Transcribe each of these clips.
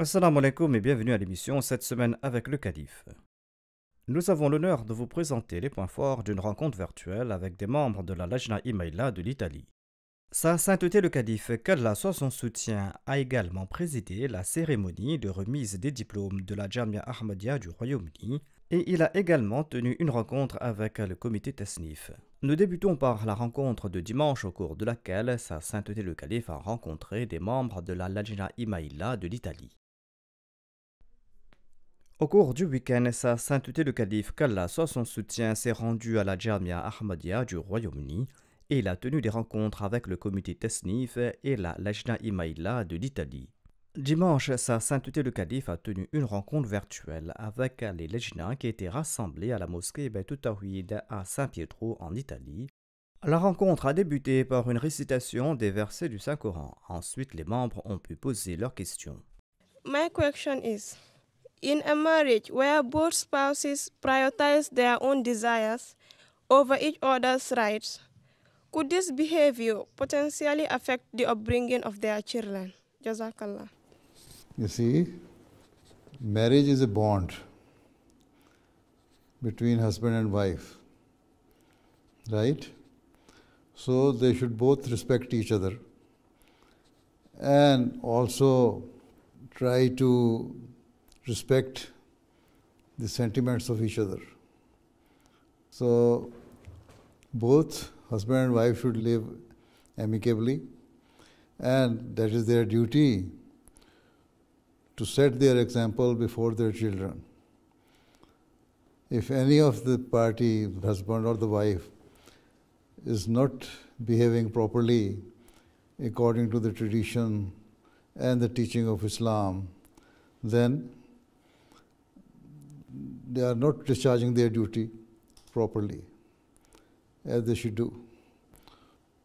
Assalamu alaikum et bienvenue à l'émission cette semaine avec le Calife. Nous avons l'honneur de vous présenter les points forts d'une rencontre virtuelle avec des membres de la Lajna Imaïla de l'Italie. Sa sainteté le Calife, qu'Allah soit son soutien, a également présidé la cérémonie de remise des diplômes de la Jamia Ahmadiyya du Royaume-Uni et il a également tenu une rencontre avec le comité Tasnif. Nous débutons par la rencontre de dimanche au cours de laquelle sa sainteté le Calife a rencontré des membres de la Lajna Imaïla de l'Italie. Au cours du week-end, sa sainteté le Calife, qu'Allah soit son soutien, s'est rendu à la Jamia Ahmadiyya du Royaume-Uni et il a tenu des rencontres avec le comité Tasnif et la Lajna Imaïla de l'Italie. Dimanche, sa sainteté le Calife a tenu une rencontre virtuelle avec les Lajna qui étaient rassemblés à la mosquée Beit Tawhid à Saint-Pietro en Italie. La rencontre a débuté par une récitation des versets du Saint-Coran. Ensuite, les membres ont pu poser leurs questions. My question is, in a marriage where both spouses prioritize their own desires over each other's rights, could this behavior potentially affect the upbringing of their children? Jazakallah. You see, marriage is a bond between husband and wife, right? So they should both respect each other and also try to respect the sentiments of each other. So both husband and wife should live amicably, and that is their duty to set their example before their children. If any of the party, the husband or the wife, is not behaving properly according to the tradition and the teaching of Islam, then they are not discharging their duty properly, as they should do.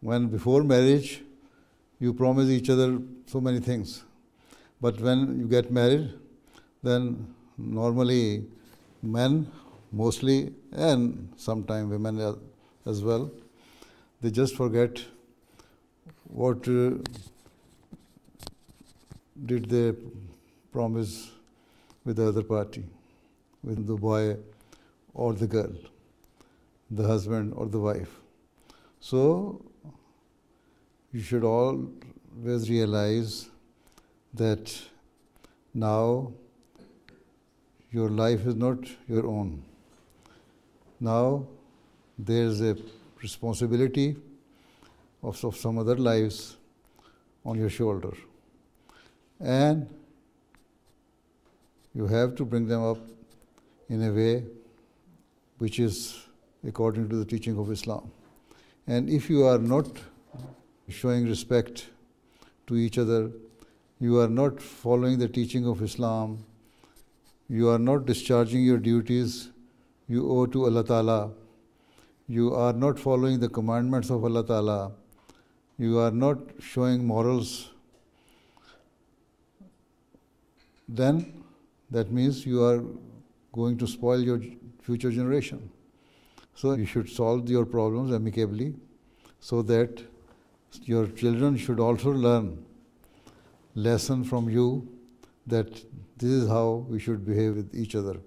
When before marriage, you promise each other so many things, but when you get married, then normally men mostly, and sometimes women as well, they just forget what did they promise with the other party, with the boy or the girl, the husband or the wife. So you should always realize that now your life is not your own. Now there is a responsibility of some other lives on your shoulder, and you have to bring them up in a way which is according to the teaching of Islam. And if you are not showing respect to each other, you are not following the teaching of Islam, you are not discharging your duties you owe to Allah Ta'ala, you are not following the commandments of Allah Ta'ala, you are not showing morals, then that means you are going to spoil your future generation. So you should solve your problems amicably so that your children should also learn lesson from you that this is how we should behave with each other.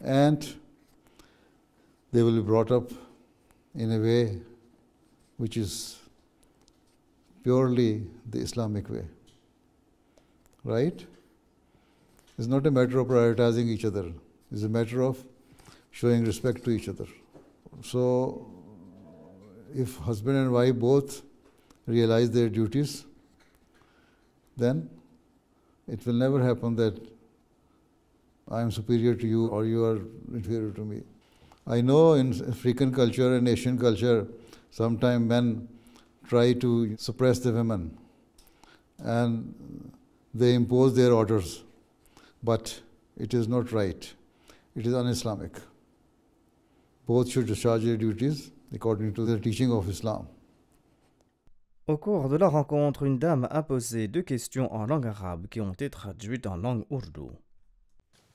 And they will be brought up in a way which is purely the Islamic way. Right? It's not a matter of prioritizing each other. It's a matter of showing respect to each other. So, if husband and wife both realize their duties, then it will never happen that I am superior to you or you are inferior to me. I know in African culture and Asian culture, sometimes men try to suppress the women. and they impose their orders, but it is not right. It is un-Islamic. Both should discharge their duties according to the teaching of Islam. Au cours de la rencontre, une dame a posé 2 questions en langue arabe qui ont été traduites en langue ourdou.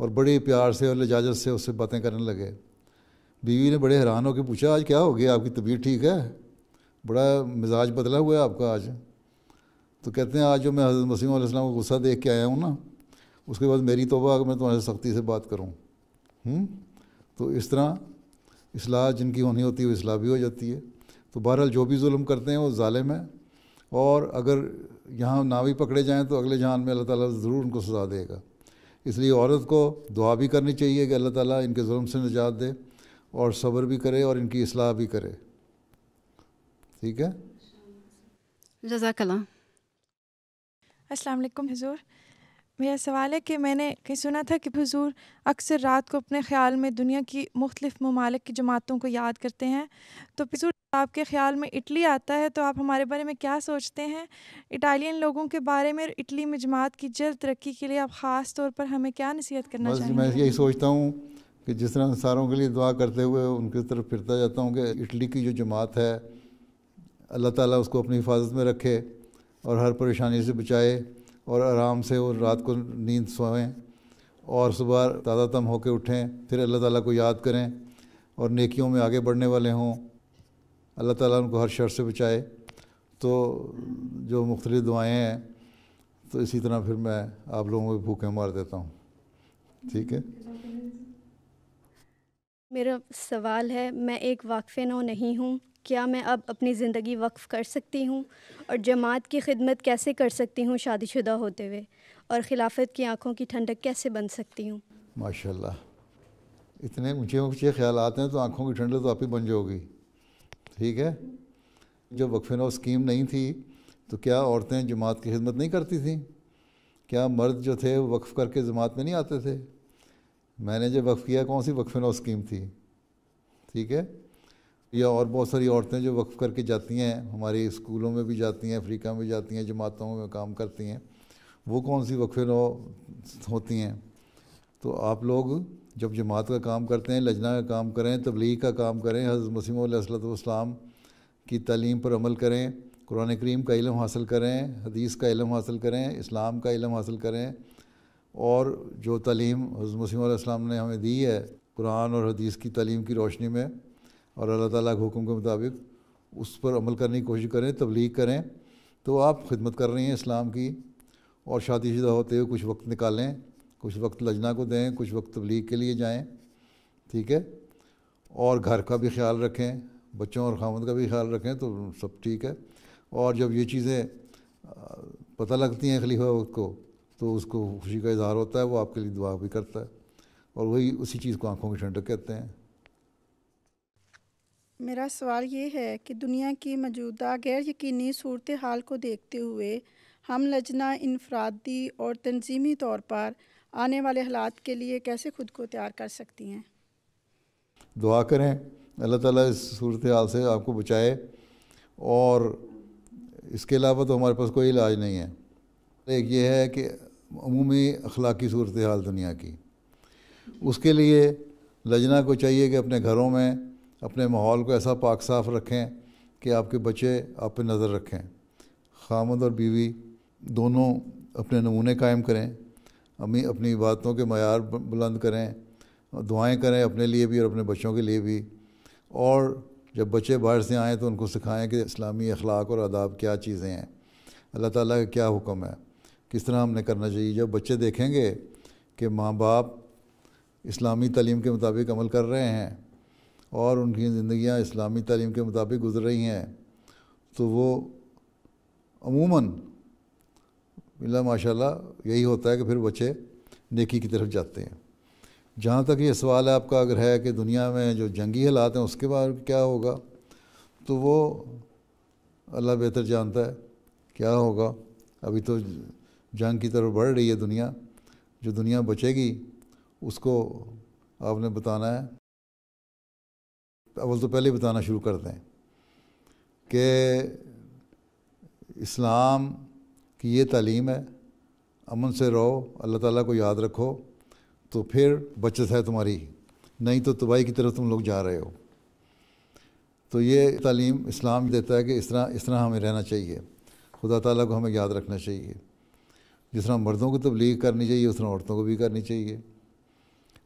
اور بڑے پیار سے اور لجاجت سے اس سے باتیں کرنے لگے. بیوی نے بڑے حیران ہو کے پوچھا آج کیا ہو گیا, آپ کی طبیعت ٹھیک ہے, بڑا مزاج بدلا ہوا ہے آپ کا آج. تو کہتے ہیں آج جو میں حضرت مسیح علیہ السلام کو غصہ دیکھ کے آیا ہوں نا, اس کے بعد میری توبہ کہ میں تمہارے سے سختی سے بات کروں. تو اس طرح اصلاح جن کی ہونی ہوتی ہے وہ اصلاح بھی ہو جاتی ہے. تو بہرحال جو بھی ظلم کرتے ہیں وہ ظالم ہیں, اور اگر یہاں نہ بھی پکڑے جائیں تو اگلے جہان میں اللہ تعالیٰ ضرور ان کو سزا دے گا. اس لیے عورت کو دعا بھی کرنی چاہیے کہ اللہ تعالیٰ ان کے ظلم سے نجات دے, اور صبر بھی کرے اور ان کی اصلاح بھی کرے. ٹھیک ہے, جزاک اللہ. السلام علیکم حضور. میرا سوال ہے کہ میں نے کہیں سنا تھا کہ حضور اکثر رات کو اپنے خیال میں دنیا کی مختلف ممالک کی جماعتوں کو یاد کرتے ہیں. تو حضور آپ کے خیال میں اٹلی آتا ہے تو آپ ہمارے بارے میں کیا سوچتے ہیں؟ اٹالین لوگوں کے بارے میں, اٹلی میں جماعت کی جلد ترقی کے لیے آپ خاص طور پر ہمیں کیا نصیحت کرنا چاہیں گے؟ میں یہی سوچتا ہوں کہ جس طرح ساروں کے لیے دعا کرتے ہوئے ان کی طرف پھرتا جاتا ہوں کہ اٹلی کی جو جماعت ہے اللہ تعالیٰ اس کو اپنی حفاظت میں رکھے اور ہر پریشانی سے بچائے, اور آرام سے وہ رات کو نیند سوئیں اور صبح تازہ دم ہو کے اٹھیں, پھر اللہ تعالیٰ کو یاد کریں اور نیکیوں میں آگے بڑھنے والے ہوں. اللہ تعالیٰ ان کو ہر شر سے بچائے. تو جو مختلف دعائیں ہیں تو اسی طرح پھر میں آپ لوگوں کو بھوکے مار دیتا ہوں. ٹھیک ہے. میرا سوال ہے, میں ایک واقفہ نو نہیں ہوں, کیا میں اب اپنی زندگی وقف کر سکتی ہوں, اور جماعت کی خدمت کیسے کر سکتی ہوں شادی شدہ ہوتے ہوئے, اور خلافت کی آنکھوں کی ٹھنڈک کیسے بن سکتی ہوں؟ ماشاء اللہ, اتنے اونچے اونچے خیالات ہیں تو آنکھوں کی ٹھنڈک تو آپ ہی بن جاؤ گی. ٹھیک ہے. جب وقف نو اسکیم نہیں تھی تو کیا عورتیں جماعت کی خدمت نہیں کرتی تھیں؟ کیا مرد جو تھے وہ وقف کر کے جماعت میں نہیں آتے تھے؟ میں نے جب وقف کیا کون سی وقف نو اسکیم تھی؟ ٹھیک ہے. یا اور بہت ساری عورتیں جو وقف کر کے جاتی ہیں, ہماری اسکولوں میں بھی جاتی ہیں, افریقہ میں جاتی ہیں, جماعتوں میں کام کرتی ہیں, وہ کون سی وقف نو ہوتی ہیں؟ تو آپ لوگ جب جماعت کا کام کرتے ہیں, لجنہ کا کام کریں, تبلیغ کا کام کریں, حضرت مسیح علیہ السلام کی تعلیم پر عمل کریں, قرآن کریم کا علم حاصل کریں, حدیث کا علم حاصل کریں, اسلام کا علم حاصل کریں, اور جو تعلیم حضرت مسیح علیہ السلام نے ہمیں دی ہے قرآن اور حدیث کی تعلیم کی روشنی میں, اور اللہ تعالیٰ کے حکم کے مطابق اس پر عمل کرنے کی کوشش کریں, تبلیغ کریں, تو آپ خدمت کر رہی ہیں اسلام کی. اور شادی شدہ ہوتے ہوئے کچھ وقت نکالیں, کچھ وقت لجنہ کو دیں, کچھ وقت تبلیغ کے لیے جائیں. ٹھیک ہے. اور گھر کا بھی خیال رکھیں, بچوں اور خاوند کا بھی خیال رکھیں, تو سب ٹھیک ہے. اور جب یہ چیزیں پتہ لگتی ہیں خلیفہ وقت کو تو اس کو خوشی کا اظہار ہوتا ہے, وہ آپ کے لیے دعا بھی کرتا ہے, اور وہی اسی چیز کو آنکھوں کی ٹھنڈک کہتے ہیں. میرا سوال یہ ہے کہ دنیا کی موجودہ غیر یقینی صورتحال کو دیکھتے ہوئے ہم لجنہ انفرادی اور تنظیمی طور پر آنے والے حالات کے لیے کیسے خود کو تیار کر سکتی ہیں؟ دعا کریں اللہ تعالیٰ اس صورتحال سے آپ کو بچائے, اور اس کے علاوہ تو ہمارے پاس کوئی علاج نہیں ہے. ایک یہ ہے کہ عمومی اخلاقی صورتحال دنیا کی, اس کے لیے لجنہ کو چاہیے کہ اپنے گھروں میں اپنے ماحول کو ایسا پاک صاف رکھیں کہ آپ کے بچے آپ پہ نظر رکھیں. خامد اور بیوی دونوں اپنے نمونے قائم کریں, اپنی باتوں کے معیار بلند کریں, دعائیں کریں اپنے لیے بھی اور اپنے بچوں کے لیے بھی. اور جب بچے باہر سے آئیں تو ان کو سکھائیں کہ اسلامی اخلاق اور آداب کیا چیزیں ہیں, اللہ تعالیٰ کا کیا حکم ہے, کس طرح ہم نے کرنا چاہیے. جب بچے دیکھیں گے کہ ماں باپ اسلامی تعلیم کے مطابق عمل کر رہے ہیں اور ان کی زندگیاں اسلامی تعلیم کے مطابق گزر رہی ہیں, تو وہ عموماً اللہ ماشاء اللہ یہی ہوتا ہے کہ پھر بچے نیکی کی طرف جاتے ہیں. جہاں تک یہ سوال ہے آپ کا اگر ہے کہ دنیا میں جو جنگی حالات ہیں اس کے بعد کیا ہوگا, تو وہ اللہ بہتر جانتا ہے کیا ہوگا. ابھی تو جنگ کی طرف بڑھ رہی ہے دنیا, جو دنیا بچے گی اس کو آپ نے بتانا ہے. اول تو پہلے بتانا شروع کر دیں کہ اسلام کی یہ تعلیم ہے, امن سے رہو, اللہ تعالیٰ کو یاد رکھو, تو پھر بچت ہے تمہاری, نہیں تو تباہی کی طرف تم لوگ جا رہے ہو. تو یہ تعلیم اسلام دیتا ہے کہ اس طرح ہمیں رہنا چاہیے, خدا تعالیٰ کو ہمیں یاد رکھنا چاہیے. جس طرح مردوں کو تبلیغ کرنی چاہیے اس طرح عورتوں کو بھی کرنی چاہیے.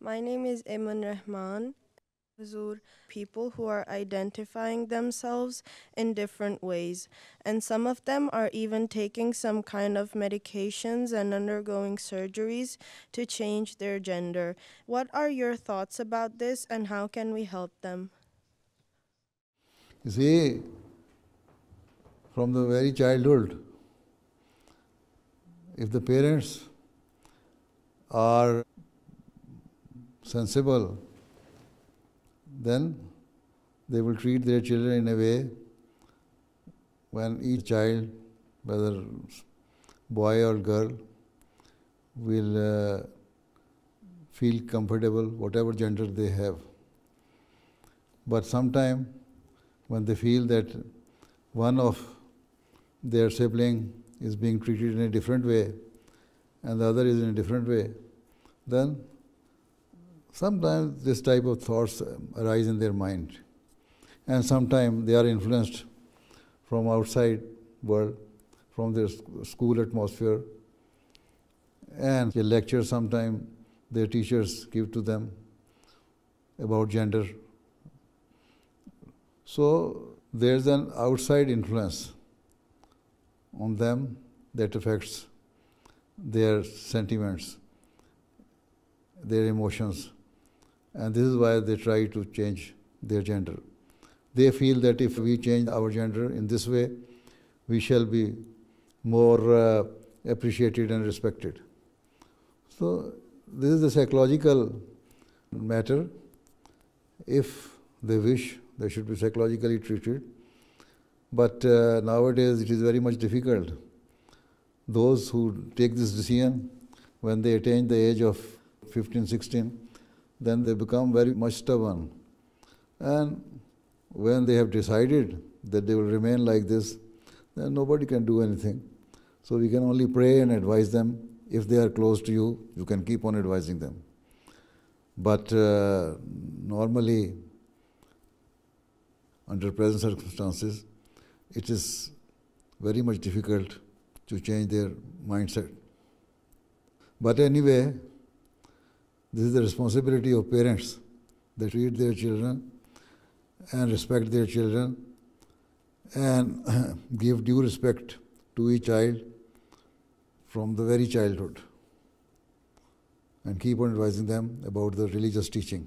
My name is Iman Rahman. Huzur, people who are identifying themselves in different ways, and some of them are even taking some kind of medications and undergoing surgeries to change their gender. What are your thoughts about this, and how can we help them? You see, from the very childhood, if the parents are sensible, then they will treat their children in a way when each child, whether boy or girl, will feel comfortable, whatever gender they have. But sometime when they feel that one of their sibling is being treated in a different way and the other is in a different way, then sometimes this type of thoughts arise in their mind, and sometimes they are influenced from outside world, from their school atmosphere, and the lectures sometimes their teachers give to them about gender. So there's an outside influence on them that affects their sentiments, their emotions. And this is why they try to change their gender. They feel that if we change our gender in this way, we shall be more appreciated and respected. So this is a psychological matter. If they wish, they should be psychologically treated. But nowadays it is very much difficult. Those who take this decision, when they attain the age of 15, 16, then they become very much stubborn. And when they have decided that they will remain like this, then nobody can do anything. So we can only pray and advise them. If they are close to you, you can keep on advising them. But normally, under present circumstances, it is very much difficult to change their mindset. But anyway, this is the responsibility of parents. They treat their children and respect their children and give due respect to each child from the very childhood and keep on advising them about the religious teaching.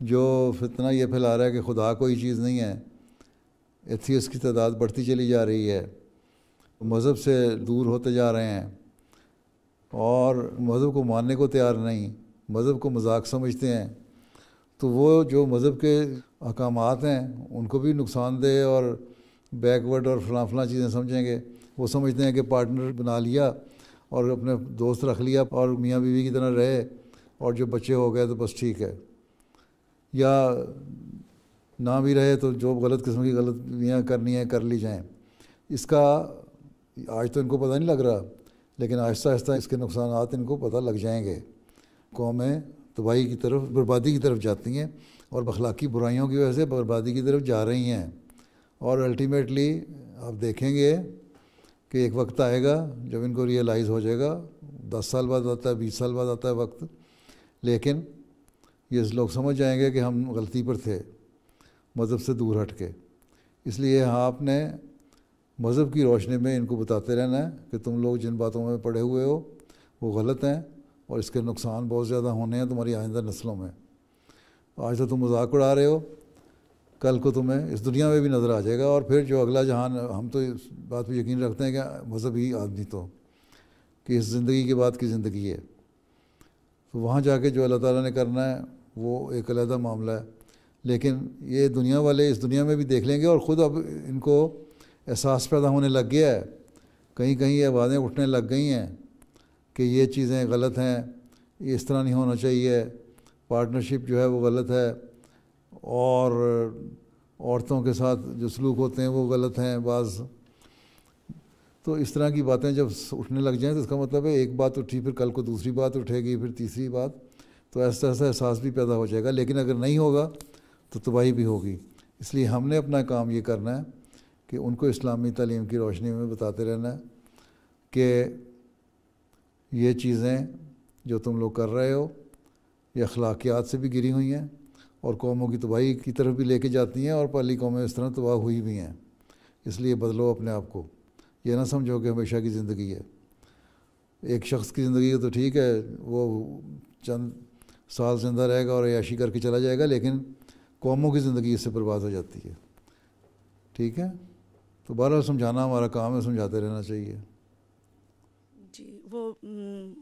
جو فتنہ یہ پھیلا رہا ہے کہ خدا کوئی چیز نہیں ہے، ایتھیسٹ کی تعداد بڑھتی چلی جا رہی ہے، مذہب سے دور ہوتے جا رہے ہیں اور مذہب کو ماننے کو تیار نہیں، مذہب کو مذاق سمجھتے ہیں، تو وہ جو مذہب کے احکامات ہیں ان کو بھی نقصان دہ اور بیکورڈ اور فلاں چیزیں سمجھیں گے۔ وہ سمجھتے ہیں کہ پارٹنر بنا لیا اور اپنے دوست رکھ لیا اور میاں بیوی کی طرح رہے اور جو بچے ہو گئے تو بس ٹھیک ہے، یا نہ بھی رہے تو جو غلط قسم کی غلطیاں کرنی ہیں کر لی جائیں۔ اس کا آج تو ان کو پتہ نہیں لگ رہا، لیکن آہستہ آہستہ اس کے نقصانات ان کو پتہ لگ جائیں گے۔ قومیں تباہی کی طرف، بربادی کی طرف جاتی ہیں اور اخلاقی برائیوں کی وجہ سے بربادی کی طرف جا رہی ہیں، اور الٹیمیٹلی آپ دیکھیں گے کہ ایک وقت آئے گا جب ان کو ریئلائز ہو جائے گا، 10 سال بعد آتا ہے، 20 سال بعد آتا ہے وقت، لیکن یہ لوگ سمجھ جائیں گے کہ ہم غلطی پر تھے مذہب سے دور ہٹ کے۔ اس لیے آپ نے مذہب کی روشنی میں ان کو بتاتے رہنا ہے کہ تم لوگ جن باتوں میں پڑے ہوئے ہو وہ غلط ہیں اور اس کے نقصان بہت زیادہ ہونے ہیں تمہاری آئندہ نسلوں میں۔ آج تو تم مذاق اڑا رہے ہو، کل کو تمہیں اس دنیا میں بھی نظر آ جائے گا، اور پھر جو اگلا جہان، ہم تو اس بات پہ یقین رکھتے ہیں کہ مذہب ہی آدمی تو کہ اس زندگی کے بعد کی زندگی ہے، تو وہاں جا کے جو اللہ تعالیٰ نے کرنا ہے وہ ایک علیحدہ معاملہ ہے۔ لیکن یہ دنیا والے اس دنیا میں بھی دیکھ لیں گے، اور خود اب ان کو احساس پیدا ہونے لگ گیا ہے، کہیں کہیں یہ آوازیں اٹھنے لگ گئی ہیں کہ یہ چیزیں غلط ہیں، یہ اس طرح نہیں ہونا چاہیے، پارٹنرشپ جو ہے وہ غلط ہے، اور عورتوں کے ساتھ جو سلوک ہوتے ہیں وہ غلط ہیں بعض۔ تو اس طرح کی باتیں جب اٹھنے لگ جائیں تو اس کا مطلب ہے ایک بات اٹھی، پھر کل کو دوسری بات اٹھے گی، پھر تیسری بات، تو ایسا احساس بھی پیدا ہو جائے گا۔ لیکن اگر نہیں ہوگا تو تباہی بھی ہوگی۔ اس لیے ہم نے اپنا کام یہ کرنا ہے کہ ان کو اسلامی تعلیم کی روشنی میں بتاتے رہنا ہے کہ یہ چیزیں جو تم لوگ کر رہے ہو یہ اخلاقیات سے بھی گری ہوئی ہیں اور قوموں کی تباہی کی طرف بھی لے کے جاتی ہیں، اور پہلی قومیں اس طرح تباہ ہوئی بھی ہیں۔ اس لیے بدلو اپنے آپ کو، یہ نہ سمجھو کہ ہمیشہ کی زندگی ہے۔ ایک شخص کی زندگی تو ٹھیک ہے، وہ چند سال زندہ رہے گا اور عیاشی کر کے چلا جائے گا، لیکن قوموں کی زندگی اس سے برباد ہو جاتی ہے۔ ٹھیک ہے، تو بہرحال سمجھانا ہمارا کام ہے، سمجھاتے رہنا چاہیے۔ جی، وہ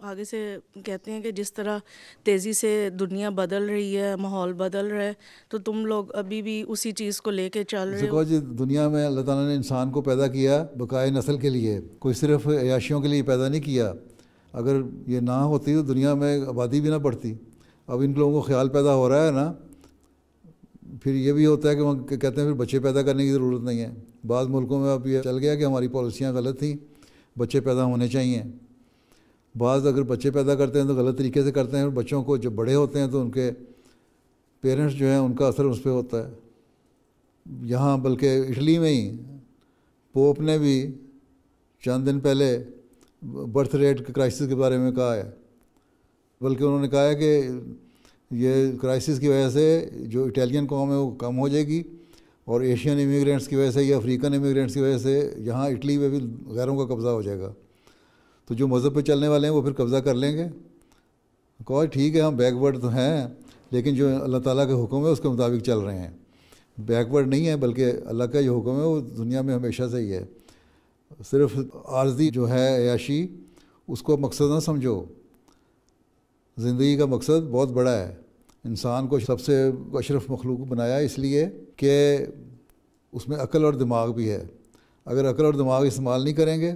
آگے سے کہتے ہیں کہ جس طرح تیزی سے دنیا بدل رہی ہے، ماحول بدل رہا ہے، تو تم لوگ ابھی بھی اسی چیز کو لے کے چل رہے ہو۔ جی، دنیا میں اللہ تعالیٰ نے انسان کو پیدا کیا بقائے نسل کے لیے، کوئی صرف عیاشیوں کے لیے پیدا نہیں کیا۔ اگر یہ نہ ہوتی تو دنیا میں آبادی بھی نہ بڑھتی۔ اب ان لوگوں کو خیال پیدا ہو رہا ہے نا، پھر یہ بھی ہوتا ہے کہ وہ کہتے ہیں پھر بچے پیدا کرنے کی ضرورت نہیں ہے۔ بعض ملکوں میں اب یہ چل گیا کہ ہماری پالیسیاں غلط تھیں، بچے پیدا ہونے چاہیے۔ بعض اگر بچے پیدا کرتے ہیں تو غلط طریقے سے کرتے ہیں، اور بچوں کو جب بڑے ہوتے ہیں تو ان کے پیرنٹس جو ہیں ان کا اثر اس پہ ہوتا ہے۔ یہاں بلکہ اٹلی میں ہی پوپ نے بھی چند دن پہلے برتھ ریٹ کرائسس کے بارے میں کہا ہے، بلکہ انہوں نے کہا ہے کہ یہ کرائسس کی وجہ سے جو اٹیلین قوم ہے وہ کم ہو جائے گی، اور ایشین امیگرینٹس کی وجہ سے یا افریقن امیگرینٹس کی وجہ سے یہاں اٹلی میں بھی غیروں کا قبضہ ہو جائے گا۔ تو جو مذہب پہ چلنے والے ہیں وہ پھر قبضہ کر لیں گے۔ کوئی ٹھیک ہے، ہم بیک ورڈ تو ہیں، لیکن جو اللہ تعالیٰ کے حکم ہے اس کے مطابق چل رہے ہیں۔ بیک ورڈ نہیں ہے، بلکہ اللہ کا جو حکم ہے وہ دنیا میں ہمیشہ سے ہی ہے۔ صرف عارضی جو ہے عیاشی، اس کو مقصد نہ سمجھو۔ زندگی کا مقصد بہت بڑا ہے۔ انسان کو سب سے اشرف مخلوق بنایا اس لیے کہ اس میں عقل اور دماغ بھی ہے۔ اگر عقل اور دماغ استعمال نہیں کریں گے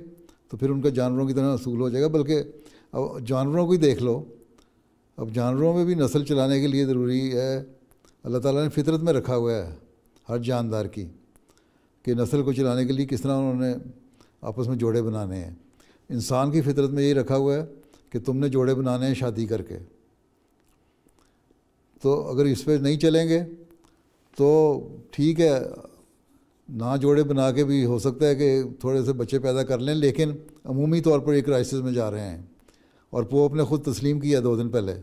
تو پھر ان کا جانوروں کی طرح اصول ہو جائے گا۔ بلکہ اب جانوروں کو ہی دیکھ لو، اب جانوروں میں بھی نسل چلانے کے لیے ضروری ہے، اللہ تعالیٰ نے فطرت میں رکھا ہوا ہے ہر جاندار کی، کہ نسل کو چلانے کے لیے کس طرح انہوں نے آپس میں جوڑے بنانے ہیں۔ انسان کی فطرت میں یہی رکھا ہوا ہے کہ تم نے جوڑے بنانے ہیں شادی کر کے۔ تو اگر اس پہ نہیں چلیں گے تو ٹھیک ہے، نہ جوڑے بنا کے بھی ہو سکتا ہے کہ تھوڑے سے بچے پیدا کر لیں، لیکن عمومی طور پر ایک کرائسس میں جا رہے ہیں، اور پوپ نے خود تسلیم کیا 2 دن پہلے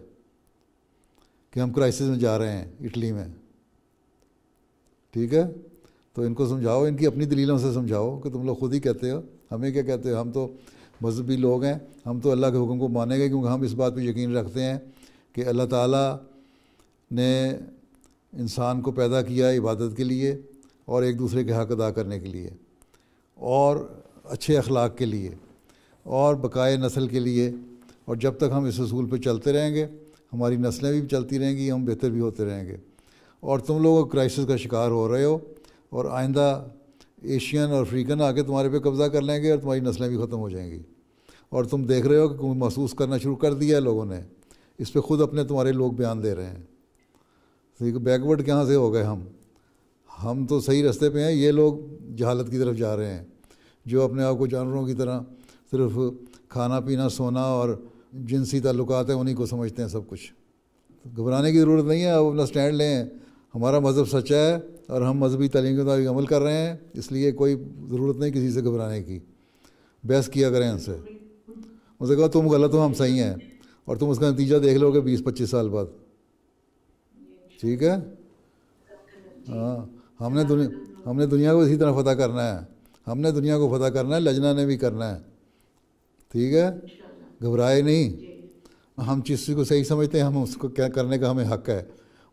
کہ ہم کرائسس میں جا رہے ہیں اٹلی میں۔ ٹھیک ہے، تو ان کو سمجھاؤ، ان کی اپنی دلیلوں سے سمجھاؤ کہ تم لوگ خود ہی کہتے ہو، ہمیں کیا کہتے ہو، ہم تو مذہبی لوگ ہیں، ہم تو اللہ کے حکم کو مانیں گے، کیونکہ ہم اس بات پہ یقین رکھتے ہیں کہ اللہ تعالیٰ نے انسان کو پیدا کیا عبادت کے لیے اور ایک دوسرے کے حق ادا کرنے کے لیے اور اچھے اخلاق کے لیے اور بقائے نسل کے لیے، اور جب تک ہم اس اصول پہ چلتے رہیں گے ہماری نسلیں بھی چلتی رہیں گی، ہم بہتر بھی ہوتے رہیں گے۔ اور تم لوگ کرائسس کا شکار ہو رہے ہو، اور آئندہ ایشین اور افریقن آ کے تمہارے پہ قبضہ کر لیں گے اور تمہاری نسلیں بھی ختم ہو جائیں گی۔ اور تم دیکھ رہے ہو کہ محسوس کرنا شروع کر دیا ہے لوگوں نے، اس پہ خود اپنے تمہارے لوگ بیان دے رہے ہیں۔ بیکورڈ کہاں سے ہو گئے ہم تو صحیح رستے پہ ہیں، یہ لوگ جہالت کی طرف جا رہے ہیں، جو اپنے آپ کو جانوروں کی طرح صرف کھانا پینا سونا اور جنسی تعلقات ہیں انہیں کو سمجھتے ہیں سب کچھ۔ گھبرانے کی ضرورت نہیں ہے، آپ اپنا سٹینڈ لیں، ہمارا مذہب سچا ہے اور ہم مذہبی تعلیم کے مطابق عمل کر رہے ہیں، اس لیے کوئی ضرورت نہیں کسی سے گھبرانے کی۔ بحث کیا کریں ان سے کہا تم غلط ہو ہم صحیح ہیں، اور تم اس کا نتیجہ دیکھ لو گے 20-25 سال بعد، ٹھیک ہے؟ ہاں، ہم نے دنیا کو اسی طرح فتح کرنا ہے، ہم نے دنیا کو فتح کرنا ہے، لجنا نے بھی کرنا ہے، ٹھیک ہے؟ گھبرائے نہیں، ہم جس چیز کو صحیح سمجھتے ہیں ہم اس کو کیا کرنے کا ہمیں حق ہے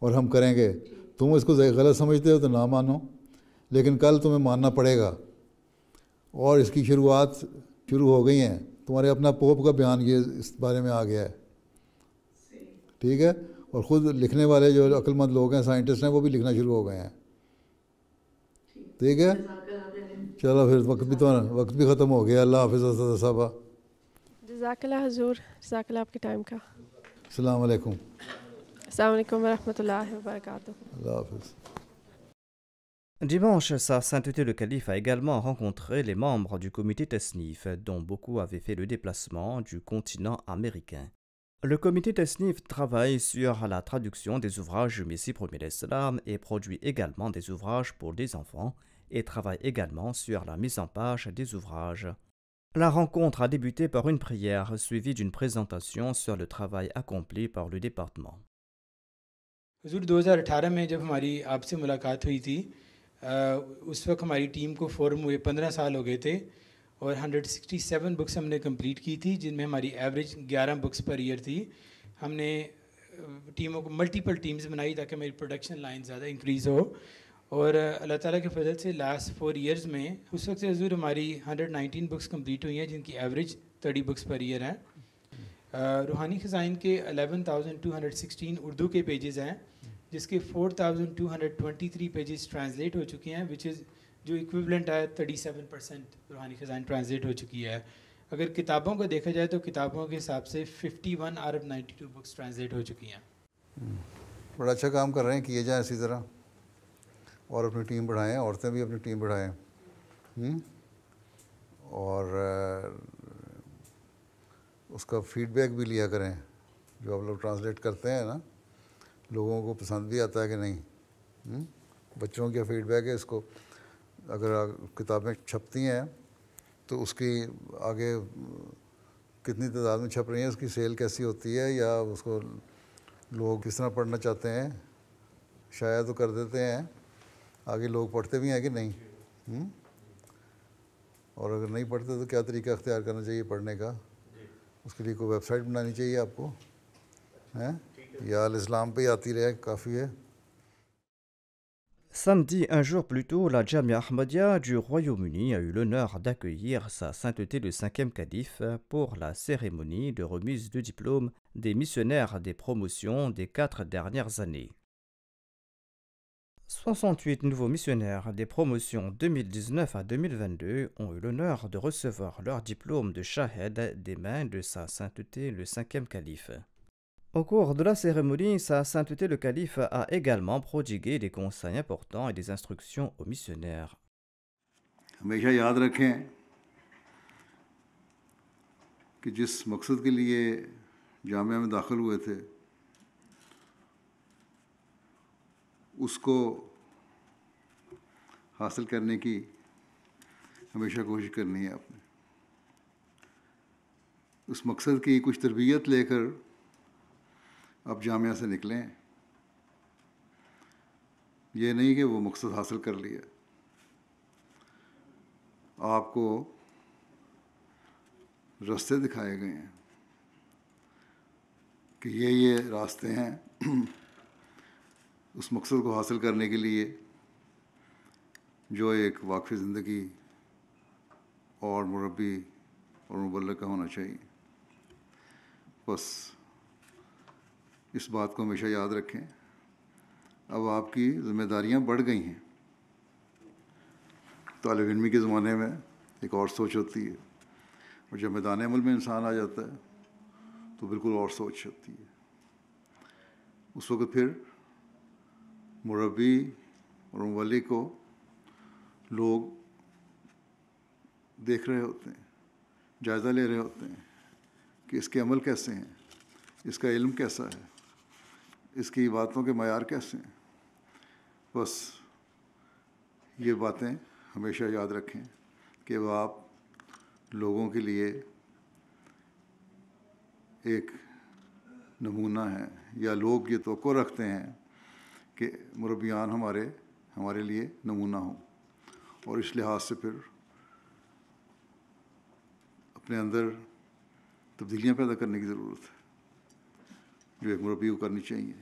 اور ہم کریں گے۔ تم اس کو غلط سمجھتے ہو تو نہ مانو، لیکن کل تمہیں ماننا پڑے گا، اور اس کی شروعات شروع ہو گئی ہیں۔ تمہارے اپنا پوپ کا بیان یہ اس بارے میں آ گیا ہے، ٹھیک ہے؟ اور خود لکھنے والے جو عقل مند لوگ ہیں، سائنٹسٹ ہیں، وہ بھی لکھنا شروع ہو گئے ہیں، ٹھیک ہے؟ چلو پھر وقت بھی ختم ہو گیا۔ اللہ حافظ اسد صاحبہ۔ جزاک اللہ حضور، جزاک اللہ آپ کے ٹائم کا۔ السلام علیکم۔ السلام علیکم ورحمۃ اللہ وبرکاتہ۔ اللہ حافظ۔ Dimanche, Sa Sainteté le Calife a également rencontré les membres du comité Tasnif, dont beaucoup avaient fait le déplacement du continent américain. Le comité Tasnif travaille sur la traduction des ouvrages du Messie premier l'Islam et produit également des ouvrages pour les enfants et travaille également sur la mise en page des ouvrages. La rencontre a débuté par une prière suivie d'une présentation sur le travail accompli par le département. حضور 2018 میں جب ہماری آپ سے ملاقات ہوئی تھی، اس وقت ہماری ٹیم کو فورم ہوئے 15 سال ہو گئے تھے، اور 167 بکس ہم نے کمپلیٹ کی تھی، جن میں ہماری ایوریج 11 بکس پر ایئر تھی۔ ہم نے ٹیموں کو ملٹیپل ٹیمز بنائی تاکہ میری پروڈکشن لائن زیادہ انکریز ہو، اور اللہ تعالیٰ کے فضل سے لاسٹ 4 ایئرز میں اس وقت سے حضور ہماری 119 بکس کمپلیٹ ہوئی ہیں، جن کی ایوریج 30 بکس پر ایئر ہیں۔ روحانی خزائن کے 11,216 اردو کے پیجز ہیں، جس کے 4,223 پیجز ٹرانسلیٹ ہو چکے ہیں، وچ از جو ایکویولنٹ ہے 37% روحانی خزائن ٹرانسلیٹ ہو چکی ہے۔ اگر کتابوں کو دیکھا جائے تو کتابوں کے حساب سے 51 out of 92 بکس ٹرانسلیٹ ہو چکی ہیں۔ بڑا اچھا کام کر رہے ہیں، کیے جائیں اسی طرح، اور اپنی ٹیم بڑھائیں، عورتیں بھی اپنی ٹیم بڑھائیں، اور اس کا فیڈ بیک بھی لیا کریں، جو آپ لوگ ٹرانسلیٹ کرتے ہیں نا، لوگوں کو پسند بھی آتا ہے کہ نہیں۔ بچوں کا فیڈ بیک ہے، اس کو اگر کتابیں چھپتی ہیں تو اس کی آگے کتنی تعداد میں چھپ رہی ہیں، اس کی سیل کیسی ہوتی ہے، یا اس کو لوگ کس طرح پڑھنا چاہتے ہیں، شائع تو کر دیتے ہیں، آگے لوگ پڑھتے بھی ہیں کہ نہیں، اور اگر نہیں پڑھتے تو کیا طریقہ اختیار کرنا چاہیے پڑھنے کا، اس کے لیے کوئی ویب سائٹ بنانی چاہیے آپ کو، یا الاسلام پہ آتی رہے کافی ہے۔ Samedi, un jour plus tôt, la Jamia Ahmadiyya du Royaume-Uni a eu l'honneur d'accueillir Sa Sainteté le 5e Calife pour la cérémonie de remise de diplôme des missionnaires des promotions des 4 dernières années. 68 nouveaux missionnaires des promotions 2019 à 2022 ont eu l'honneur de recevoir leur diplôme de Shahed des mains de Sa Sainteté le 5e Calife. Au cours de la cérémonie, Sa Sainteté le Calife a également prodigué des conseils importants et des instructions aux missionnaires. ہمیشہ یاد رکھیں کہ جس مقصد کے لیے جامعہ میں داخل ہوئے تھے اس کو حاصل کرنے کی ہمیشہ کوشش کرنی ہے آپ نے۔ اس مقصد کی کچھ تربیت لے کر اب جامعہ سے نکلیں، یہ نہیں کہ وہ مقصد حاصل کر لیا، آپ کو راستے دکھائے گئے ہیں کہ یہ راستے ہیں، اس مقصد کو حاصل کرنے کے لیے جو ایک واقفی زندگی اور مربی اور مبلغ کا ہونا چاہیے. بس اس بات کو ہمیشہ یاد رکھیں. اب آپ کی ذمہ داریاں بڑھ گئی ہیں. طالب علمی کے زمانے میں ایک اور سوچ ہوتی ہے، اور جب میدان عمل میں انسان آ جاتا ہے تو بالکل اور سوچ ہوتی ہے. اس وقت پھر مربی اور مبلغ کو لوگ دیکھ رہے ہوتے ہیں، جائزہ لے رہے ہوتے ہیں کہ اس کے عمل کیسے ہیں، اس کا علم کیسا ہے، اس کی باتوں کے معیار کیسے ہیں. بس یہ باتیں ہمیشہ یاد رکھیں کہ وہ آپ لوگوں کے لیے ایک نمونہ ہیں، یا لوگ یہ توقع رکھتے ہیں کہ مربیان ہمارے لیے نمونہ ہوں. اور اس لحاظ سے پھر اپنے اندر تبدیلیاں پیدا کرنے کی ضرورت ہے جو ایک مربی کو کرنی چاہیے.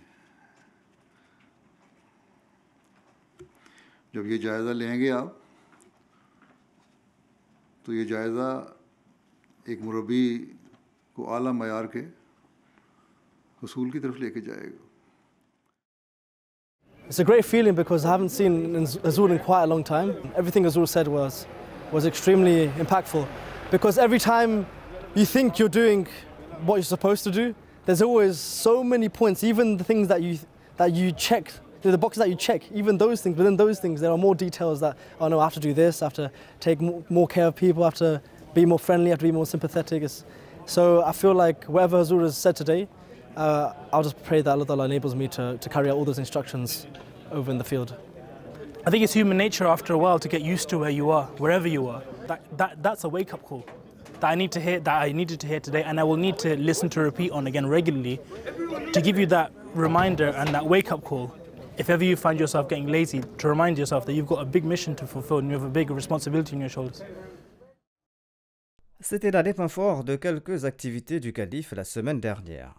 جب یہ جائزہ لیں گے آپ تو یہ جائزہ ایک مربی کو اعلیٰ معیار کے حصول کی طرف لے کے جائے گا. It's a great feeling because I haven't seen Azul in quite a long time. Everything Azul said was extremely impactful, because every time you think you're doing what you're supposed to do, there's always so many points, even the things that you check, the boxes that you check, even those things, within those things there are more details that, oh no, I have to do this, I have to take more care of people, I have to be more friendly, I have to be more sympathetic. So I feel like whatever Azul has said today, I'll just pray that Allah Ta'ala enables me to carry out all those instructions over in the field. I think it's human nature after a while to get used to where you are, wherever you are. That's a wake-up call that I needed to hear today, and I will need to listen to repeat on again regularly to give you that reminder and that wake-up call. If ever you find yourself getting lazy, to remind yourself that you've got a big mission to fulfill and you have a big responsibility on your shoulders. C'était là les points forts de quelques activités du calife la semaine dernière.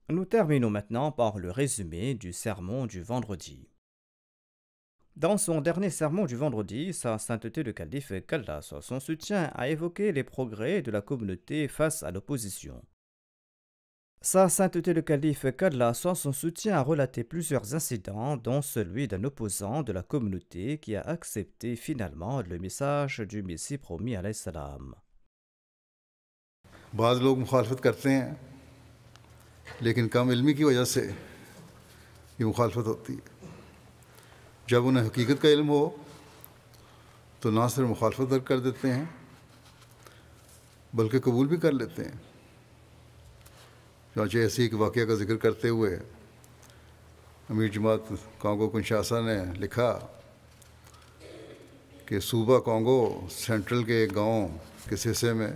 Nous terminons maintenant par le résumé du sermon du vendredi. Dans son dernier sermon du vendredi, Sa Sainteté le Calife Quelle, son soutien, a évoqué les progrès de la communauté face à l'opposition. Sa Sainteté le Calife Quelle, son soutien, a relaté plusieurs incidents, dont celui d'un opposant de la communauté qui a accepté finalement le message du Messie promis alayhi salam. بعض لوگ مخالفت کرتے ہیں لیکن کم علمی کی وجہ سے یہ مخالفت ہوتی ہے. جب انہیں حقیقت کا علم ہو تو نہ صرف مخالفت کر دیتے ہیں بلکہ قبول بھی کر لیتے ہیں. چنانچہ ایسی ایک واقعہ کا ذکر کرتے ہوئے امیر جماعت کانگو کنشاسا نے لکھا کہ صوبہ کانگو سینٹرل کے ایک گاؤں کس حصے میں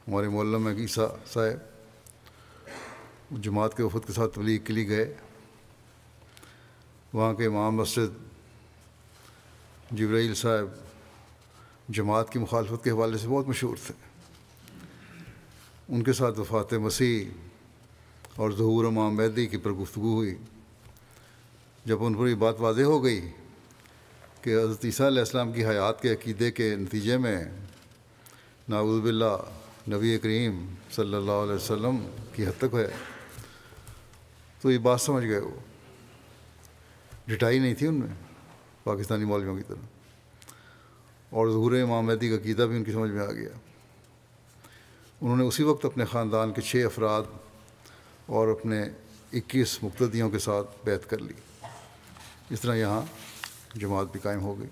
ہمارے محلہ میں عیسیٰ صاحب جماعت کے وفد کے ساتھ تبلیغ کے لیے گئے. وہاں کے امام مسجد جبرائیل صاحب جماعت کی مخالفت کے حوالے سے بہت مشہور تھے. ان کے ساتھ وفات مسیح اور ظہور امام مہدی کی پر گفتگو ہوئی. جب ان پر یہ بات واضح ہو گئی کہ حضرت عیسیٰ علیہ السلام کی حیات کے عقیدے کے نتیجے میں نعوذ باللہ نبی کریم صلی اللہ علیہ وسلم کی حد تک ہے، تو یہ بات سمجھ گئے. وہ ڈٹائی نہیں تھی ان میں پاکستانی مولویوں کی طرح، اور ظہور امام مہدی کا عقیدہ بھی ان کی سمجھ میں آ گیا. انہوں نے اسی وقت اپنے خاندان کے 6 افراد اور اپنے 21 مقتدیوں کے ساتھ بیعت کر لی. اس طرح یہاں جماعت بھی قائم ہو گئی.